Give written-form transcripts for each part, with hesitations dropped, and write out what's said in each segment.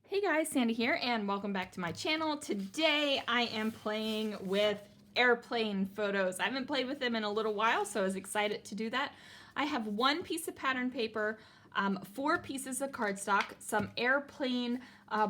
Hey guys, Sandy here, and welcome back to my channel. Today I am playing with airplane photos. I haven't played with them in a little while, so I was excited to do that. I have one piece of pattern paper, 4 pieces of cardstock, some airplane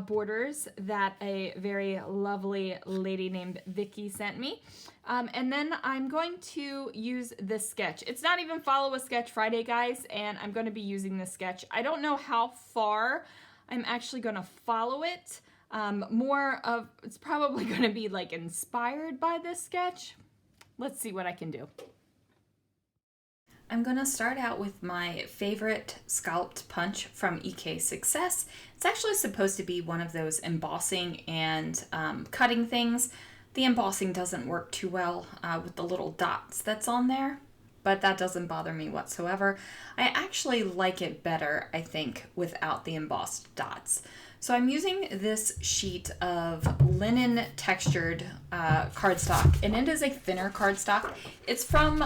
borders that a very lovely lady named Vicky sent me. And then I'm going to use this sketch. It's not even Follow a Sketch Friday, guys, and I'm going to be using this sketch. I don't know how far I'm actually going to follow it. It's probably going to be like inspired by this sketch. Let's see what I can do. I'm going to start out with my favorite scalloped punch from EK Success. It's actually supposed to be one of those embossing and cutting things. The embossing doesn't work too well with the little dots that's on there, but that doesn't bother me whatsoever. I actually like it better, I think, without the embossed dots. So I'm using this sheet of linen textured cardstock, and it is a thinner cardstock. It's from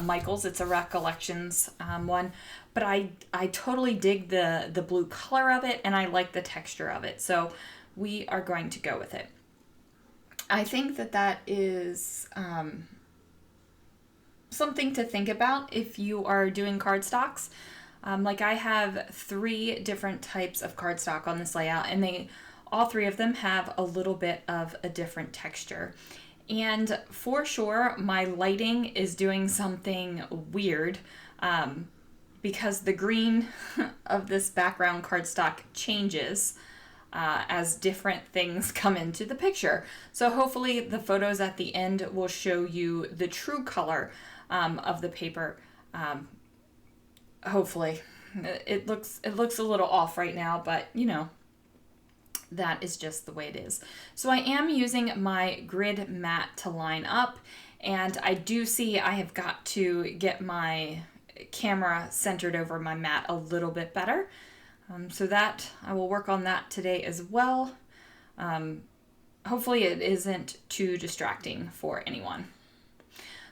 Michaels. It's a Recollections one, but I totally dig the blue color of it, and I like the texture of it. So we are going to go with it. I think that is something to think about if you are doing cardstocks. Like I have 3 different types of cardstock on this layout, and all 3 of them have a little bit of a different texture. And for sure, my lighting is doing something weird because the green of this background cardstock changes as different things come into the picture. So hopefully the photos at the end will show you the true color of the paper. Hopefully. It looks a little off right now, but you know, that is just the way it is. So I am using my grid mat to line up, and I do see I have got to get my camera centered over my mat a little bit better. So that I will work on that today as well. Hopefully it isn't too distracting for anyone.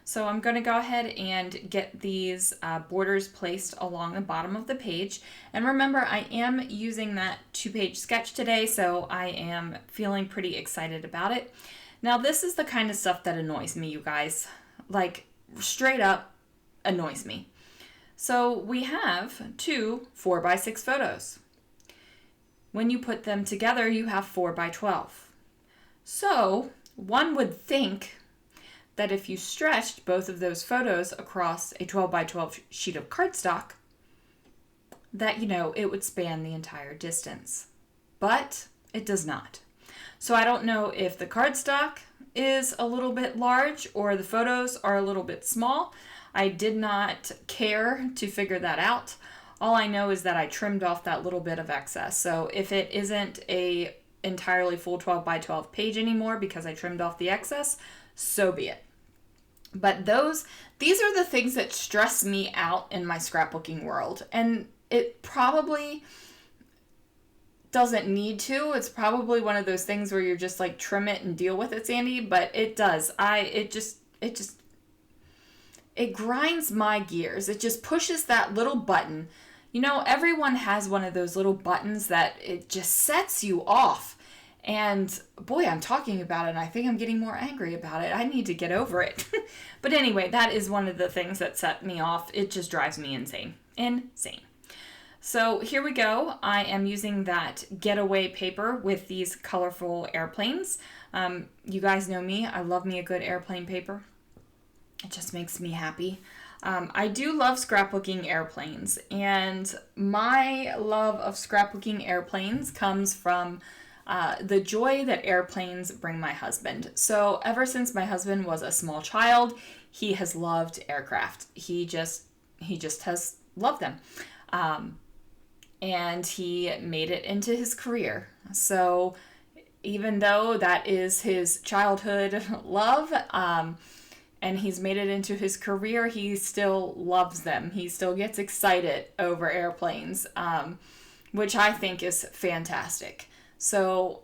So I'm going to go ahead and get these borders placed along the bottom of the page. And remember, I am using that 2-page sketch today, so I am feeling pretty excited about it. Now, this is the kind of stuff that annoys me, you guys. Like, straight up annoys me. So we have 2 4x6 photos. When you put them together, you have 4x12. So one would think that if you stretched both of those photos across a 12x12 sheet of cardstock, that, it would span the entire distance. But it does not. So I don't know if the cardstock is a little bit large or the photos are a little bit small. I did not care to figure that out. All I know is that I trimmed off that little bit of excess. So if it isn't a entirely full 12x12 page anymore because I trimmed off the excess, so be it. But these are the things that stress me out in my scrapbooking world. And it probably doesn't need to. It's probably one of those things where you're just like, trim it and deal with it, Sandy. But it does. It grinds my gears. It just pushes that little button. Everyone has one of those little buttons that it just sets you off. And boy, I'm talking about it and I think I'm getting more angry about it. I need to get over it. But anyway, that is one of the things that set me off. It just drives me insane. Insane. So here we go. I am using that getaway paper with these colorful airplanes. You guys know me. I love me a good airplane paper. It just makes me happy. I do love scrapbooking airplanes, and my love of scrapbooking airplanes comes from the joy that airplanes bring my husband. So ever since my husband was a small child, he has loved aircraft. He just has loved them. And he made it into his career. So even though that is his childhood love, and he's made it into his career, he still loves them. He still gets excited over airplanes, which I think is fantastic. So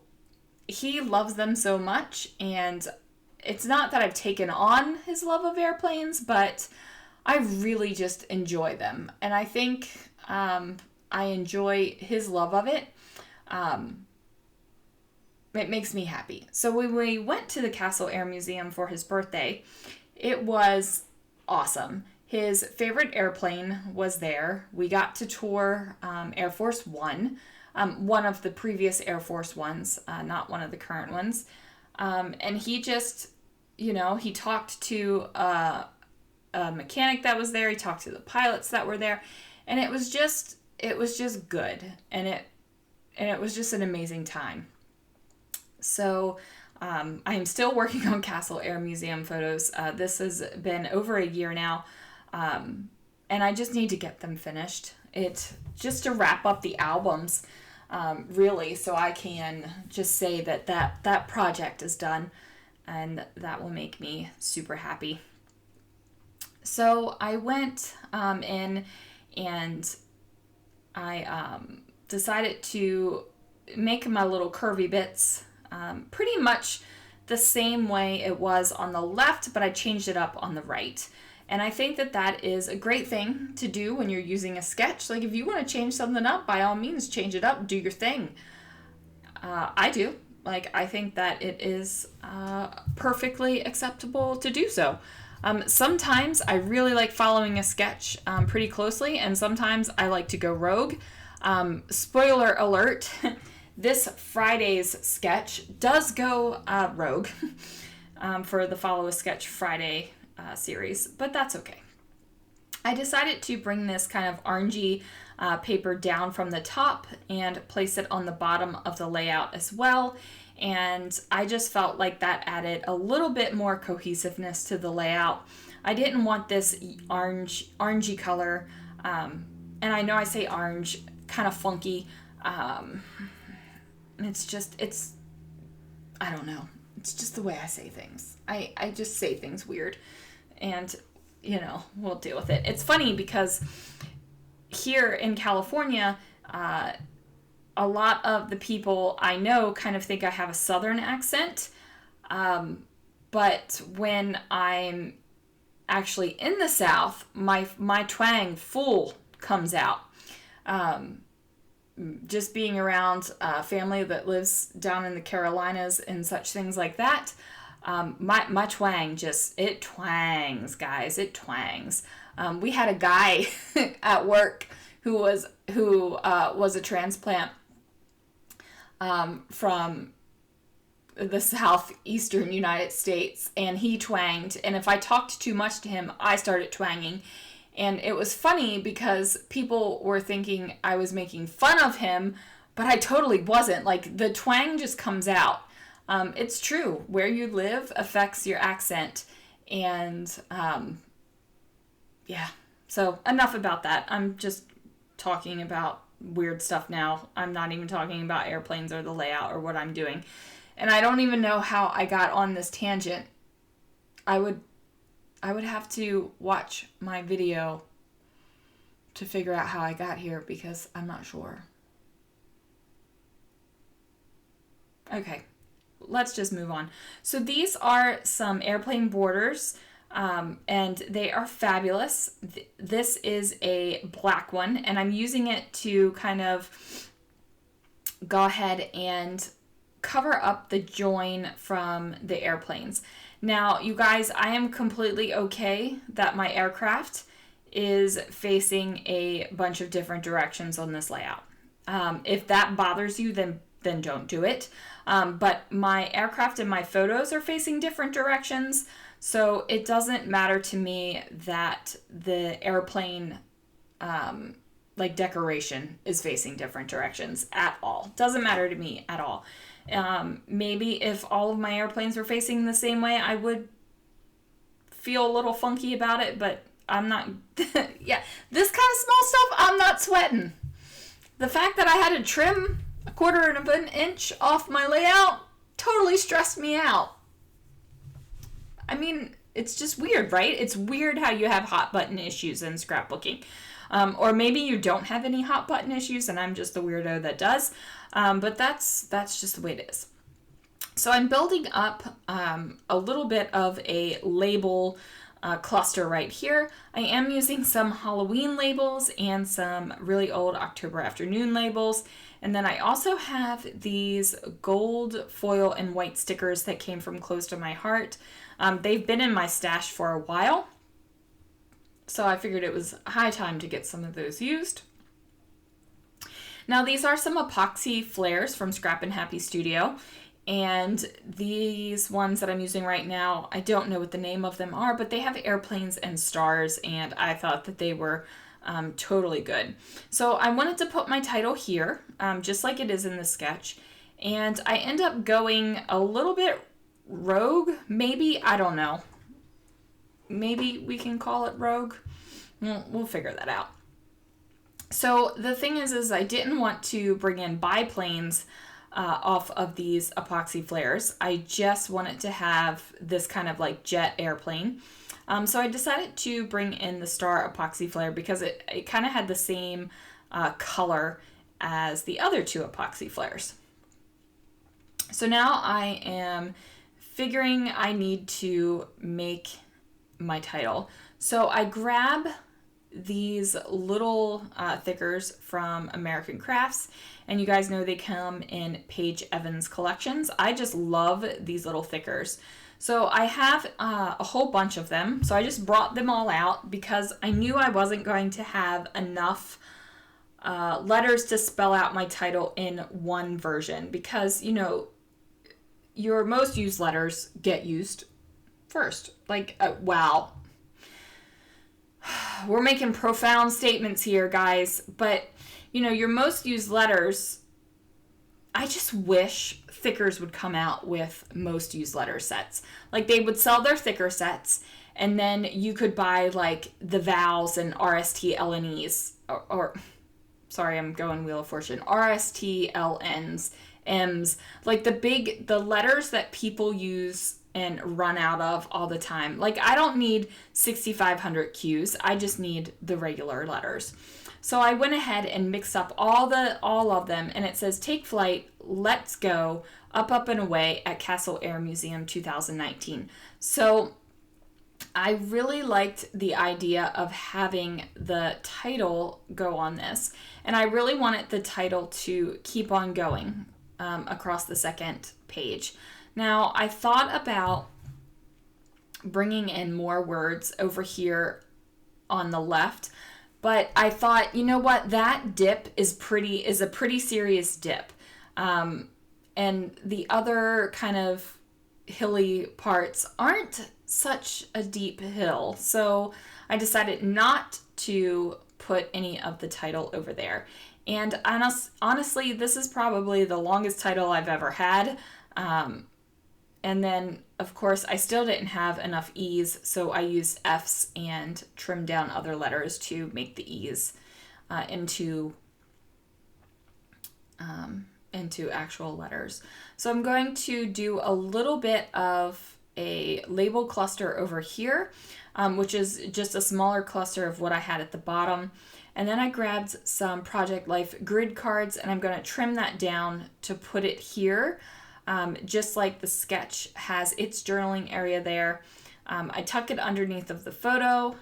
he loves them so much, and it's not that I've taken on his love of airplanes, but I really just enjoy them. And I think I enjoy his love of it. it makes me happy. So when we went to the Castle Air Museum for his birthday, it was awesome. His favorite airplane was there. We got to tour Air Force One, one of the previous Air Force Ones, not one of the current ones. And he just, he talked to a mechanic that was there. He talked to the pilots that were there, and it was just good, and it was just an amazing time. So I am still working on Castle Air Museum photos. This has been over a year now, and I just need to get them finished. It just to wrap up the albums, really, so I can just say that project is done, and that will make me super happy. So I went in and I decided to make my little curvy bits pretty much the same way it was on the left, but I changed it up on the right. And I think that is a great thing to do when you're using a sketch. Like, if you want to change something up, by all means, change it up, do your thing. I do. Like, I think that it is perfectly acceptable to do so. Sometimes I really like following a sketch pretty closely, and sometimes I like to go rogue. Spoiler alert, this Friday's sketch does go rogue for the Follow a Sketch Friday series, but that's okay. I decided to bring this kind of orangey paper down from the top and place it on the bottom of the layout as well. And I just felt like that added a little bit more cohesiveness to the layout. I didn't want this orangey color, and I know I say orange, kind of funky. It's I don't know. It's just the way I say things. I just say things weird, and we'll deal with it. It's funny because here in California, a lot of the people I know kind of think I have a Southern accent, but when I'm actually in the South, my twang full comes out. Just being around family that lives down in the Carolinas and such things like that, my twang it twangs, guys. It twangs. We had a guy at work who was a transplant from the southeastern United States, and he twanged, and if I talked too much to him, I started twanging. And it was funny because people were thinking I was making fun of him, but I totally wasn't. Like, the twang just comes out. It's true. Where you live affects your accent. And yeah, so enough about that. I'm just talking about weird stuff now. I'm not even talking about airplanes or the layout or what I'm doing. And I don't even know how I got on this tangent. I would have to watch my video to figure out how I got here, because I'm not sure. Okay, let's just move on. So these are some airplane borders, and they are fabulous. This is a black one, and I'm using it to kind of go ahead and cover up the join from the airplanes. Now, you guys, I am completely okay that my aircraft is facing a bunch of different directions on this layout. If that bothers you, then don't do it. But my aircraft and my photos are facing different directions, so it doesn't matter to me that the airplane decoration is facing different directions at all. Doesn't matter to me at all. Maybe if all of my airplanes were facing the same way, I would feel a little funky about it, but I'm not. Yeah, this kind of small stuff, I'm not sweating. The fact that I had to trim 1/4 of an inch off my layout totally stressed me out. I mean, it's just weird, right? It's weird how you have hot button issues in scrapbooking. Or maybe you don't have any hot button issues and I'm just the weirdo that does. But that's just the way it is. So I'm building up a little bit of a label cluster right here. I am using some Halloween labels and some really old October afternoon labels. And then I also have these gold foil and white stickers that came from Close to My Heart. They've been in my stash for a while, so I figured it was high time to get some of those used. Now these are some epoxy flares from Scrap and Happy Studio. And these ones that I'm using right now, I don't know what the name of them are, but they have airplanes and stars, and I thought that they were totally good. So I wanted to put my title here, just like it is in the sketch, and I end up going a little bit rogue, maybe, I don't know. Maybe we can call it rogue. We'll figure that out. So the thing is I didn't want to bring in biplanes off of these epoxy flares. I just wanted to have this kind of like jet airplane. So I decided to bring in the star epoxy flare because it kind of had the same color as the other two epoxy flares. So now I am figuring I need to make my title. So I grab these little thickers from American Crafts, and you guys know they come in Paige Evans collections. I just love these little thickers. So I have a whole bunch of them, so I just brought them all out because I knew I wasn't going to have enough letters to spell out my title in one version, because you know your most used letters get used first. Like wow, we're making profound statements here, guys, but you know, your most used letters, I just wish thickers would come out with most used letter sets. Like they would sell their thicker sets, and then you could buy like the vowels and RST LNEs, or sorry, I'm going Wheel of Fortune, RST LNs, M's, like the letters that people use and run out of all the time. Like I don't need 6,500 Q's. I just need the regular letters. So I went ahead and mixed up all of them, and it says take flight, let's go, up and away at Castle Air Museum 2019. So I really liked the idea of having the title go on this, and I really wanted the title to keep on going across the second page. Now, I thought about bringing in more words over here on the left, but I thought, you know what, that dip is a pretty serious dip. And the other kind of hilly parts aren't such a deep hill. So I decided not to put any of the title over there. And honestly, this is probably the longest title I've ever had. And then, of course, I still didn't have enough E's, so I used F's and trimmed down other letters to make the E's into actual letters. So I'm going to do a little bit of a label cluster over here, which is just a smaller cluster of what I had at the bottom. And then I grabbed some Project Life grid cards, and I'm going to trim that down to put it here. Just like the sketch has its journaling area there. I tuck it underneath of the photo,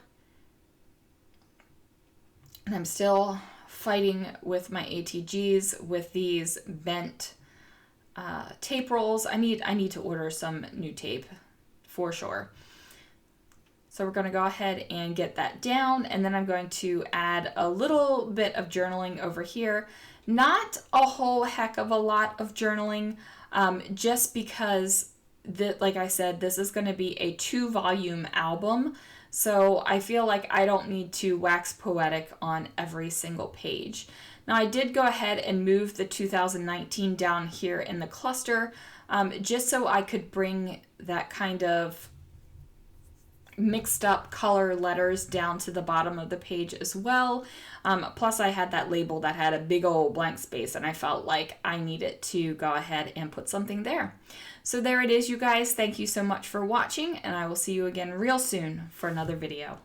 and I'm still fighting with my ATGs with these bent tape rolls. I need to order some new tape for sure. So we're going to go ahead and get that down, and then I'm going to add a little bit of journaling over here. Not a whole heck of a lot of journaling, just because, like I said, this is going to be a 2-volume album, so I feel like I don't need to wax poetic on every single page. Now I did go ahead and move the 2019 down here in the cluster, just so I could bring that kind of mixed up color letters down to the bottom of the page as well. Plus I had that label that had a big old blank space, and I felt like I needed to go ahead and put something there. So there it is, you guys. Thank you so much for watching, and I will see you again real soon for another video.